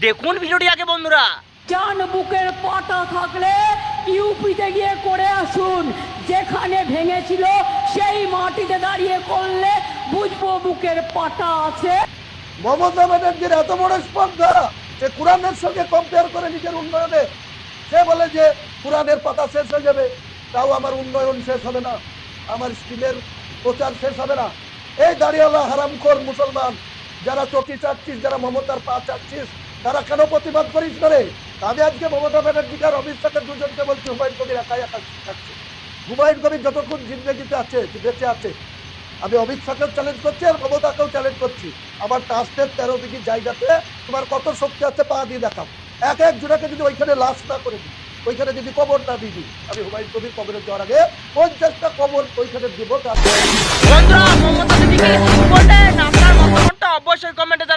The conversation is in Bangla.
দেখুন ভিডিওটি আগে বন্ধুরা। চান বুকের পাটা থাকলে ইউপিতে গিয়ে করে আসুন, যেখানে ভেঙেছিল সেই মাটিতে দাঁড়িয়ে করলে বুঝবো বুকের পাটা আছে। মমতা ব্যানার্জির এত বড় স্পর্ধা যে কোরআনের সঙ্গে কম্পেয়ার করে নিজের উন্নয়নে সে বলে যে কোরআনের পাতা শেষ হয়ে যাবে, তাও আমার উন্নয়ন শেষ হবে না, আমার স্কিমের প্রচার শেষ হবে না। এই দাঁড়িয়ালা হারামখোর মুসলমান যারা চটি চাচ্ছিস, যারা মমতার পা চাচ্ছিস, তারা কেন প্রতিবাদ করিস না রে? আমি আজকে মমতা ব্যানার্জি আর অমিত শাহের দুজনকে বলছি, হুমায়ুন কবির একাই একা থাকছে। হুমায়ুন কবির যতক্ষণ জিন্দগিতে আছে, বেঁচে আছে, আমি অমিত শাহকেও চ্যালেঞ্জ করছি আর মমতাকেও চ্যালেঞ্জ করছি, আমার টাস্টের 13 ডিগ্রি জায়গাতে তোমার কত শক্তি আছে পা দিয়ে দেখাও। এক এক জোড়াকে যদি ওইখানে লাশ না করে দিই, ওইখানে যদি কবর না দিই, আমি হুমায়ুন কবির কবরে যাওয়ার আগে 50টা কবর ওইখানে দিব। বন্ধুরা মমতা দিদিকে বললেন আপনার মতামতটা অবশ্যই কমেন্টে জানাবেন।